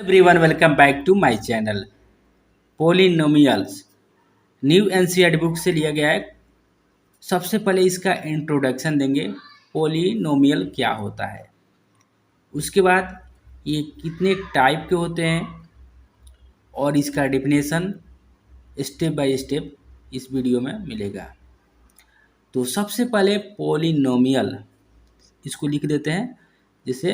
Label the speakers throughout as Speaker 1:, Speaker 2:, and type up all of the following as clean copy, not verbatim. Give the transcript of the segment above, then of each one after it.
Speaker 1: Everyone, welcome back to my channel. Polynomials new NCERT book से लिया गया है। सबसे पहले इसका इंट्रोडक्शन देंगे, पोलिनोमियल क्या होता है। उसके बाद ये कितने टाइप के होते हैं और इसका डेफिनेशन स्टेप बाय स्टेप इस वीडियो में मिलेगा। तो सबसे पहले पोलिनोमियल इसको लिख देते हैं, जिसे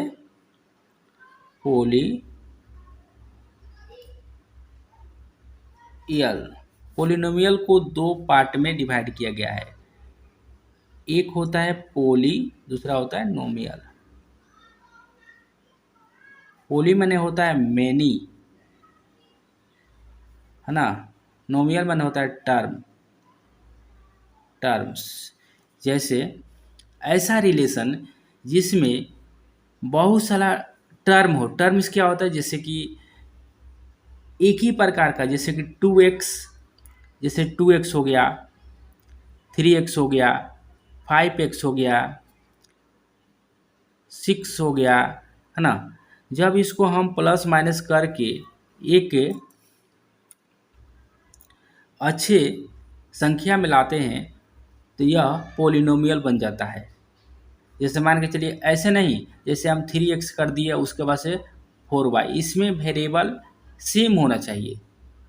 Speaker 1: पोलिनोमियल को दो पार्ट में डिवाइड किया गया है। एक होता है पोली, दूसरा होता है नोमियल। पोली माने होता है मेनी, है ना। नोमियल माने होता है टर्म्स। जैसे ऐसा रिलेशन जिसमें बहुत सारा टर्म हो। टर्म्स क्या होता है, जैसे कि एक ही प्रकार का, जैसे कि 2x, जैसे 2x हो गया, 3x हो गया, 5x हो गया, 6 हो गया, है ना। जब इसको हम प्लस माइनस करके एक अच्छे संख्या में लाते हैं तो यह पोलिनोमियल बन जाता है। जैसे मान के चलिए, ऐसे नहीं जैसे हम 3x कर दिए उसके बाद से 4y। इसमें वेरिएबल सेम होना चाहिए।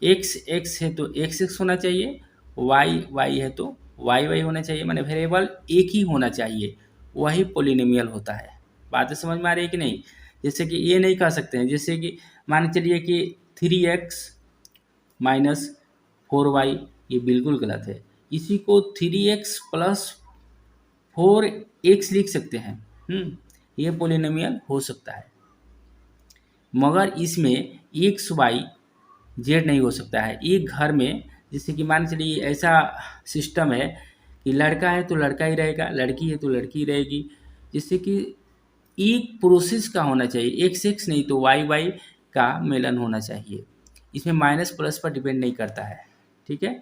Speaker 1: x है तो x होना चाहिए, y है तो y होना चाहिए, माने वेरिएबल एक ही होना चाहिए, वही पोलिनोमियल होता है। बातें समझ में आ रही है कि नहीं। जैसे कि ये नहीं कह सकते हैं, जैसे कि मान के चलिए कि 3x माइनस 4y, ये बिल्कुल गलत है। इसी को 3x प्लस 4x लिख सकते हैं। ये पोलिनोमियल हो सकता है, मगर इसमें एक्स वाई जेड नहीं हो सकता है। एक घर में जैसे कि मान चलिए ऐसा सिस्टम है कि लड़का है तो लड़का ही रहेगा, लड़की है तो लड़की ही रहेगी। जिससे कि एक प्रोसेस का होना चाहिए, एक्स एक्स नहीं तो वाई का मेलन होना चाहिए। इसमें माइनस प्लस पर डिपेंड नहीं करता है, ठीक है।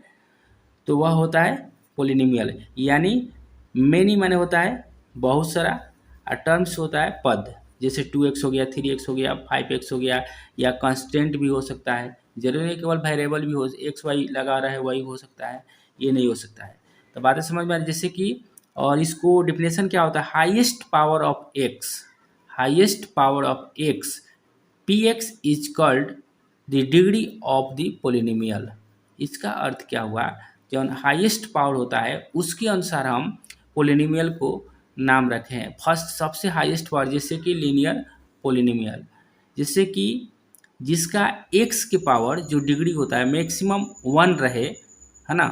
Speaker 1: तो वह होता है पोलिनोमियल। यानी मेनी माने होता है बहुत सारा, और टर्म्स होता है पद। जैसे 2x हो गया, 3x हो गया, 5x हो गया, या कांस्टेंट भी हो सकता है। जरूरी नहीं केवल वेरिएबल भी हो, एक्स वाई लगा रहा है वही हो सकता है, ये नहीं हो सकता है। तो बातें समझ में आ रही। जैसे कि और इसको डिफिनेशन क्या होता है, highest power of x, highest power of x P x is called the degree of the polynomial. इसका अर्थ क्या हुआ, जो हाईएस्ट पावर होता है उसके अनुसार हम पोलिनोमियल को नाम रखे हैं। फर्स्ट सबसे हाईएस्ट पावर, जैसे कि लीनियर पोलिनोमियल, जैसे कि जिसका x के पावर जो डिग्री होता है मैक्सिमम 1 रहे, है ना,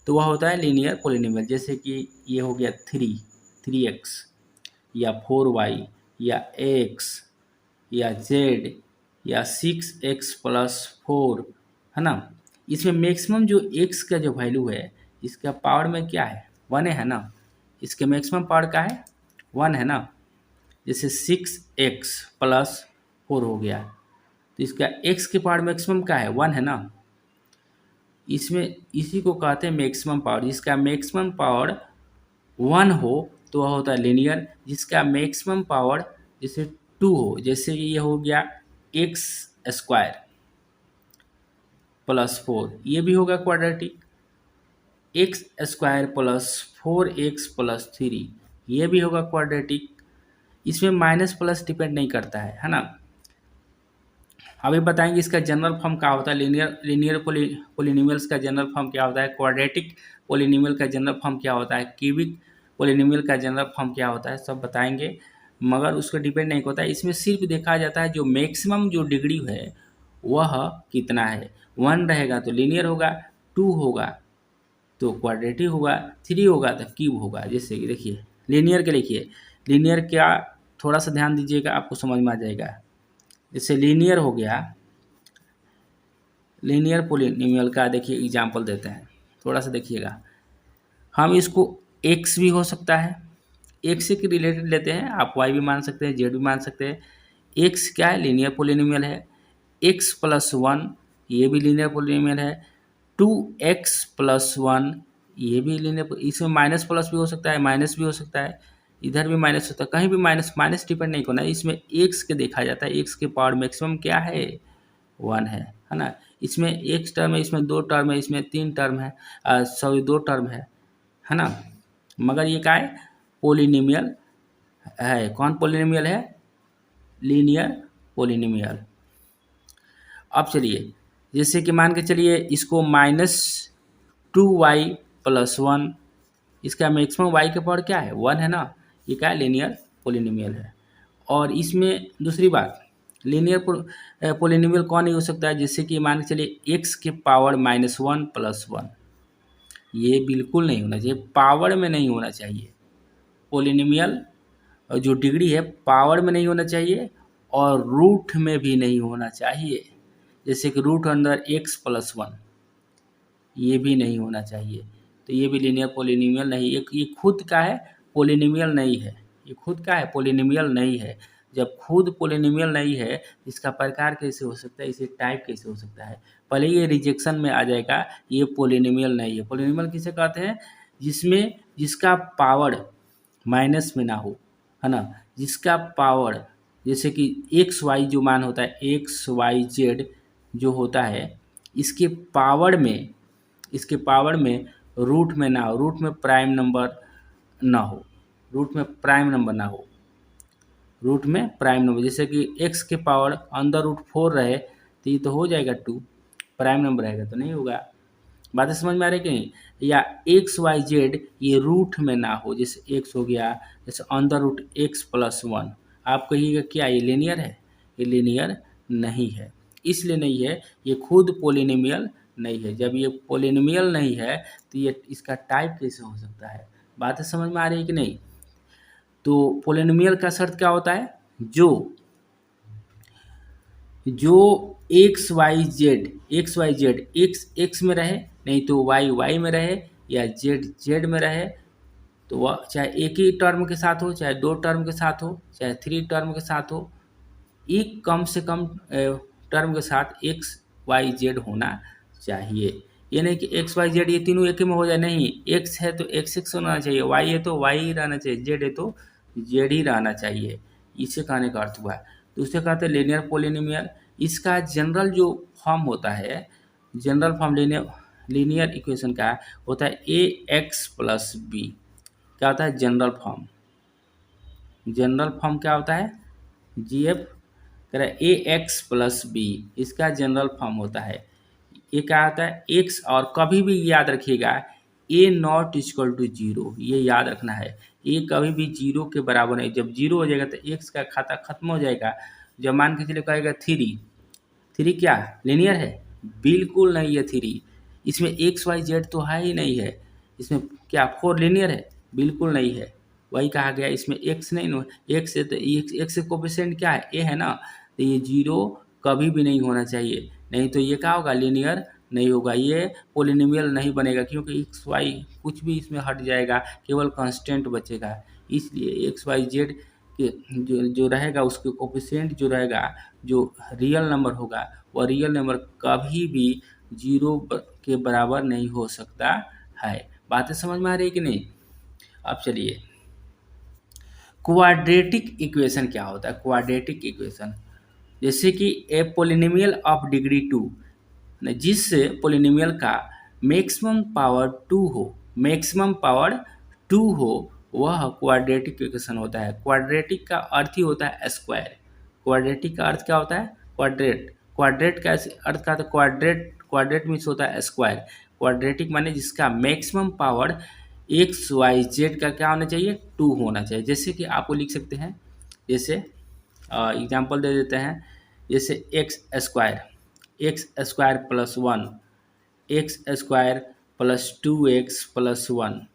Speaker 1: तो वह होता है लीनियर पोलिनोमियल। जैसे कि ये हो गया 3x या 4y या x या z या 6x प्लस 4, है ना। इसमें मैक्सिमम जो x का जो वैल्यू है, इसका पावर में क्या है, 1 है ना। इसके मैक्सिमम पावर का है 1 है ना। जैसे 6x प्लस 4 हो गया, तो इसका x के पावर मैक्सिमम का है 1 है ना। इसमें इसी को कहते हैं मैक्सिमम पावर। जिसका मैक्सिमम पावर 1 हो तो वह होता है लीनियर। जिसका मैक्सिमम पावर जैसे 2 हो, जैसे कि ये हो गया एक्स स्क्वायर प्लस 4, ये भी होगा quadratic. X square plus 4x plus 3, ये भी होगा क्वाड्रेटिक। इसमें माइनस प्लस डिपेंड नहीं करता है ना। अभी बताएंगे इसका जनरल फॉर्म क्या होता है। लीनियर पोलिनोमियल्स का जनरल फॉर्म क्या होता है, क्वाड्रेटिक पोलिनोमियल का जनरल फॉर्म क्या होता है, क्यूबिक पोलिनोमियल का जनरल फॉर्म क्या होता है, सब बताएंगे। मगर उसको डिपेंड नहीं होता है। इसमें सिर्फ देखा जाता है जो मैक्सिमम जो डिग्री है वह कितना है। 1 रहेगा तो लीनियर होगा, 2 होगा तो क्वाड्रेटिक होगा, 3 होगा तो क्यूब होगा। जैसे कि देखिए लीनियर के लिखिए, लीनियर क्या, थोड़ा सा ध्यान दीजिएगा आपको समझ में आ जाएगा। जैसे लीनियर हो गया, लीनियर पोलिनोमियल का देखिए एग्जांपल देते हैं, थोड़ा सा देखिएगा। हम इसको x भी हो सकता है, x से रिलेटेड लेते हैं, आप y भी मान सकते हैं, z भी मान सकते हैं। x क्या है, लीनियर पोलिनोमियल है। x प्लस 1, ये भी लीनियर पोलिनोमियल है। 2x प्लस 1, ये भी लीनियर। इसमें माइनस प्लस भी हो सकता है, माइनस भी हो सकता है, इधर भी माइनस होता है, कहीं भी माइनस माइनस डिपेंड नहीं करना, इसमें एक्स के देखा जाता है, एक्स के पावर मैक्सिमम क्या है 1 है ना। इसमें एक टर्म है, इसमें 2 टर्म है, इसमें 3 टर्म है, सॉरी 2 टर्म है ना। मगर ये क्या है पोलिनोमियल है। कौन पोलिनोमियल है? Linear polynomial. अब चलिए जैसे कि मान के चलिए इसको -2y + 1, इसका मैक्सिमम y के पावर क्या है 1 है ना, ये क्या है लीनियर पोलिनोमियल है। और इसमें दूसरी बात लीनियर पोलिनोमियल कौन नहीं हो सकता है, जैसे कि मान के चलिए x के पावर -1 + 1, ये बिल्कुल नहीं होना चाहिए, पावर में नहीं होना चाहिए। पोलिनोमियल जो डिग्री है पावर में नहीं होना चाहिए और रूट में भी नहीं होना चाहिए, जैसे कि रूट अंडर x + 1, ये भी नहीं होना चाहिए। तो ये भी लीनियर पोलिनोमियल नहीं, ये खुद का है पोलिनोमियल नहीं है, ये खुद का है पोलिनोमियल नहीं है। जब खुद पोलिनोमियल नहीं है इसका प्रकार कैसे हो सकता है, इसे टाइप कैसे हो सकता है? पहले ये रिजेक्शन में आ जाएगा, ये पोलिनोमियल नहीं है। पोलिनोमियल किसे कहते हैं? जिसका पावर माइनस में ना हो, है ना, जिसका पावर जैसे कि एक्स वाई जो मान होता है एक्स वाई जेड जो होता है, इसके पावर में रूट में ना हो, रूट में प्राइम नंबर ना हो, रूट में प्राइम नंबर ना हो, रूट में प्राइम नंबर, जैसे कि x के पावर अंदर √4 रहे तो ये तो हो जाएगा 2, प्राइम नंबर रहेगा तो नहीं होगा। बातें समझ में आ रही कि नहीं? या एक्स वाई जेड ये रूट में ना हो, जैसे x हो गया, जैसे अंदर √x + 1, आप कहिएगा क्या ये लीनियर है? ये लीनियर नहीं है, इसलिए नहीं है, ये खुद पोलिनोमियल नहीं है। जब ये पोलिनोमियल नहीं है तो ये इसका टाइप कैसे हो सकता है? बातें समझ में आ रही है कि नहीं? तो पोलिनोमियल का शर्त क्या होता है? जो एक्स वाई जेड एक्स में रहे, नहीं तो वाई में रहे, या जेड में रहे, तो वह चाहे एक ही टर्म के साथ हो, चाहे 2 टर्म के साथ हो, चाहे 3 टर्म के साथ हो, एक कम से कम टर्म के साथ एक्स वाई जेड होना चाहिए। ये नहीं कि एक्स वाई जेड ये तीनों एक ही में हो जाए, नहीं, एक्स है तो एक्स होना चाहिए, वाई है तो वाई ही रहना चाहिए, जेड है तो जेड ही रहना चाहिए। इसे कहने का अर्थ हुआ। तो उसे कहते हैं लीनियर पोलिनोमियल। इसका जनरल जो फॉर्म होता है, जनरल फॉर्म लीनियर इक्वेशन का होता है ax + b। क्या होता है जनरल फॉर्म? जनरल फॉर्म क्या होता है? जीएफ कह रहा है ax + b, इसका जनरल फॉर्म होता है। ये क्या होता है x, और कभी भी याद रखिएगा a ≠ = 0, ये याद रखना है, ये कभी भी 0 के बराबर नहीं। जब 0 हो जाएगा तो x का खाता खत्म हो जाएगा। जब मान के चलिए कहेगा 3 क्या लीनियर है? बिल्कुल नहीं है 3, इसमें एक्स वाई जेड तो है ही नहीं है। इसमें क्या 4 लीनियर है? बिल्कुल नहीं है। वही कहा गया इसमें एक्स नहीं, एक्स है तो एक्स कोफिशिएंट क्या है? ए है ना, तो ये 0 कभी भी नहीं होना चाहिए, नहीं तो ये क्या होगा लीनियर नहीं होगा, ये पोलिनोमियल नहीं बनेगा, क्योंकि एक्स वाई कुछ भी इसमें हट जाएगा, केवल कांस्टेंट बचेगा। इसलिए एक्स वाई जेड के जो रहेगा उसके कोफिशिएंट जो रहेगा, जो रियल नंबर होगा, वह रियल नंबर कभी भी 0 के बराबर नहीं हो सकता है। बातें समझ में आ रही है कि नहीं? अब चलिए क्वाड्रेटिक इक्वेशन क्या होता है? क्वाड्रेटिक इक्वेशन जैसे कि ए पोलिनोमियल ऑफ डिग्री 2, जिस पोलिनोमियल का मैक्सिमम पावर 2 हो, वह क्वाड्रेटिक इक्वेशन होता है। क्वाड्रेटिक का अर्थ ही होता है स्क्वायर। क्वाड्रेटिक का अर्थ क्या होता है? क्वाड्रेट का अर्थ क्या होता है? क्वाड्रेट मीन्स होता है स्क्वायर। क्वाड्रेटिक माने जिसका maximum power x y z का क्या होना चाहिए? 2 होना चाहिए। जैसे कि आपको लिख सकते हैं, जैसे एग्जाम्पल दे देते हैं, जैसे x square + 1, x square + 2x + 1,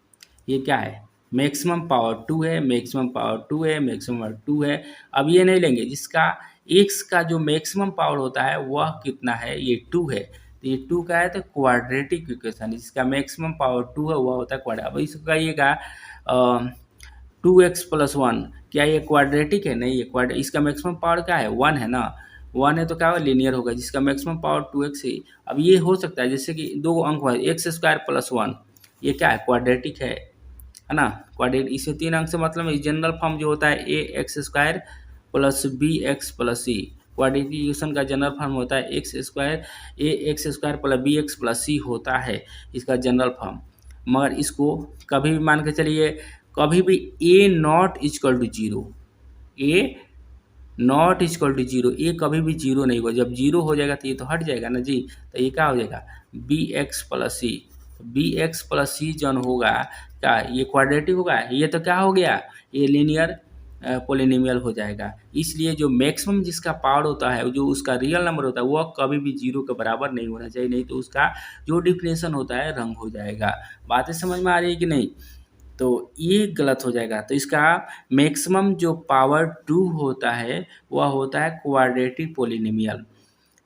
Speaker 1: ये क्या है? मैक्सिमम पावर 2 है, मैक्सिमम पावर 2 है, मैक्सिमम पावर 2 है। अब ये नहीं लेंगे जिसका x का जो मैक्सिमम पावर होता है वह कितना है? ये 2 है, तो ये 2 का है तो क्वाड्रेटिक इक्वेशन, जिसका मैक्सिमम पावर 2 है वह होता है क्वाड्रेटिक। अब इसको कहिएगा 2x + 1, क्या ये क्वाड्रेटिक है? नहीं, ये इसका मैक्सिमम पावर क्या है? 1 है ना, 1 है तो क्या होगा? लीनियर होगा, जिसका मैक्सिमम पावर 2x है। अब ये हो सकता है जैसे कि 2 अंक है, x² + 1, ये क्या है? क्वाड्रेटिक है। है ना। क्वाड्रेटिक इसमें 3 अंक से मतलब जनरल फॉर्म जो होता है A X square plus B X plus C. Quadratic equation का जनरल फॉर्म होता है X square A X square plus B X plus C होता है इसका जनरल फॉर्म। मगर इसको कभी भी मान के चलिए, कभी भी A not equal to zero, A not equal to zero, ये कभी भी जीरो नहीं होगा। जब जीरो हो जाएगा तो ये तो हट जाएगा ना जी, तो ये क्या हो जाएगा बी एक्स प्लस सी। बी एक्स प्लस सी जन होगा क्या, ये क्वाड्रेटिक होगा, ये तो क्या हो गया, ये लीनियर पोलिनोमियल हो जाएगा। इसलिए जो मैक्सिमम जिसका पावर होता है, जो उसका रियल नंबर होता है, वह कभी भी जीरो के बराबर नहीं होना चाहिए, नहीं तो उसका जो डिफिनेशन होता है रंग हो जाएगा। बातें समझ में आ रही है कि नहीं। तो ये गलत हो जाएगा। तो इसका मैक्सिमम जो पावर 2 होता है वह होता है क्वाड्रेटिक पोलिनोमियल,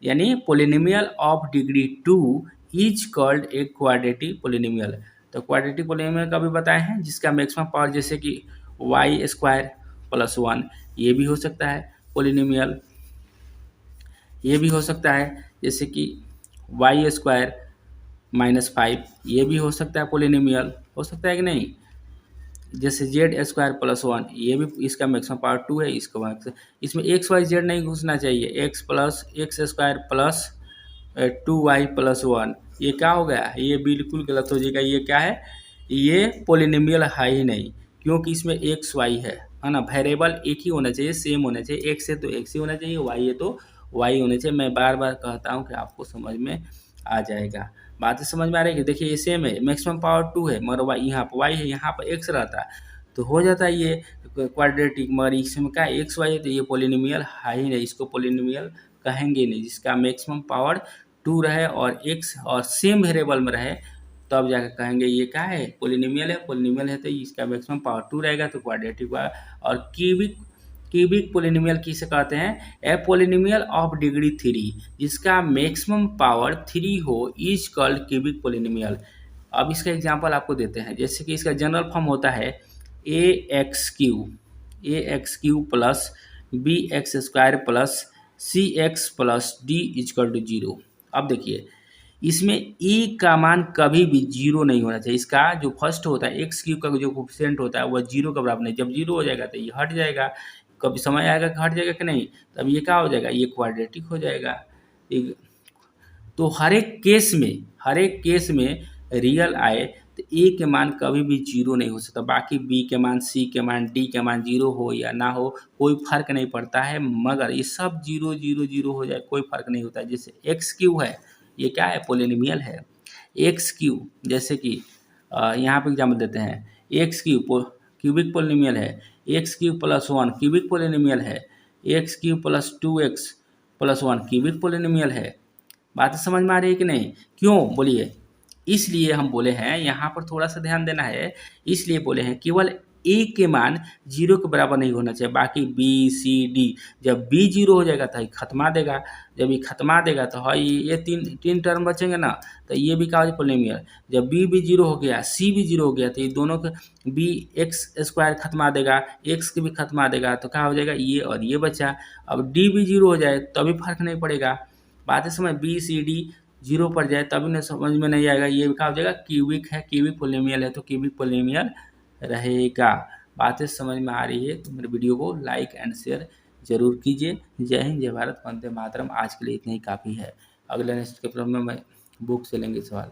Speaker 1: यानी polynomial of degree 2 is called a quadratic polynomial. तो क्वाड्रेटिक पोलिनोमियल का भी बताए हैं जिसका मैक्सिमम पावर जैसे कि वाई स्क्वायर प्लस 1, ये भी हो सकता है पोलिनोमियल। ये भी हो सकता है जैसे कि वाई स्क्वायर -5, ये भी हो सकता है पोलिनोमियल, हो सकता है कि नहीं। जैसे जेड स्क्वायर प्लस 1, ये भी इसका मैक्सिमम पावर 2 है। इसमें एक्स वाई जेड नहीं घुसना चाहिए, x plus x square plus 2y plus 1, ये क्या हो गया, ये बिल्कुल गलत हो जाएगा। ये क्या है, ये पोलिनोमियल है ही नहीं, क्योंकि इसमें एक्स वाई है ना। वेरिएबल एक ही होना चाहिए, सेम होना चाहिए, एक्स है तो एक्स ही होना चाहिए, वाई है तो वाई होना चाहिए। मैं बार बार कहता हूँ कि आपको समझ में आ जाएगा। बातें समझ में आ रही है। देखिए ये सेम है, मैक्सिमम पावर 2 है, मगर वाई यहाँ पर वाई है, यहाँ पर एक्स रहता है तो हो जाता है ये क्वाड्रेटिक। मगर इसमें क्या एक्स वाई है तो ये पोलिनोमियल है ही नहीं, इसको पोलिनोमियल कहेंगे नहीं। जिसका मैक्सिमम पावर 2 रहे और एक्स और सेम वेरिएबल में रहे तब जाकर कहेंगे ये क्या है, पोलिनोमियल है। पोलिनोमियल है तो इसका मैक्सिमम पावर 2 रहेगा तो क्वाड्रेटिक हुआ। और क्यूबिक पोलिनोमियल किसे कहते हैं, ए पोलिनोमियल ऑफ डिग्री 3 जिसका मैक्सिमम पावर 3 हो इज कॉल्ड क्यूबिक पोलिनोमियल। अब इसका एग्जांपल आपको देते हैं, जैसे कि इसका जनरल फॉर्म होता है A X cube plus B X square plus C X plus D equal to 0। अब देखिए इसमें e का मान कभी भी जीरो नहीं होना चाहिए। इसका जो फर्स्ट होता है एक्स क्यू का जो कोफिशिएंट होता है वह जीरो के बराबर नहीं। जब जीरो हो जाएगा तो ये हट जाएगा, कभी समय आएगा कि हट जाएगा कि नहीं, तब ये क्या हो जाएगा, ये क्वाड्रेटिक हो जाएगा। तो हर एक केस में रियल आए तो ए के मान कभी भी जीरो नहीं हो सकता। बाकी बी के मान, सी के मान, डी के मान जीरो हो या ना हो कोई फर्क नहीं पड़ता है, मगर ये सब जीरो जीरो जीरो हो जाए कोई फर्क नहीं होता है। जैसे एक्स क्यू है, ये क्या है, पोलिनोमियल है। एक्स क्यू जैसे कि यहाँ पे एग्जाम्पल देते हैं, एक्स क्यू क्यूबिक पोलिनोमियल है, x cube plus 1 cubic polynomial है, x cube plus 2x plus 1 cubic polynomial है। बात समझ में आ रही है कि नहीं, क्यों बोलिए। इसलिए हम बोले हैं, यहाँ पर थोड़ा सा ध्यान देना है, इसलिए बोले हैं केवल ए के मान जीरो के बराबर नहीं होना चाहिए। बाकी बी सी डी, जब बी जीरो हो जाएगा तो ये खत्मा देगा, जब ये खत्मा देगा तो हाँ ये तीन टर्म बचेंगे ना, तो ये भी क्या हो जाए पोलिनोमियल। जब बी भी जीरो हो गया, सी भी जीरो हो गया तो ये दोनों के बी एक्स स्क्वायर खत्मा देगा, एक्स के भी खत्मा देगा, तो क्या हो जाएगा ये और ये बचा। अब डी भी जीरो हो जाए तभी फर्क नहीं पड़ेगा। बात है समझ, बी सी डी जीरो पर जाए तभी नहीं समझ में नहीं आएगा, ये क्या हो जाएगा क्यूबिक है, क्यूबिक पोलिनोमियल है तो क्यूबिक पोलिनोमियल रहेगा। बातें समझ में आ रही है तो मेरे वीडियो को लाइक एंड शेयर जरूर कीजिए। जय हिंद, जय भारत, वंदे मातरम। आज के लिए इतना ही काफ़ी है। अगले नेक्स्ट के में बुक से लेंगे सवाल।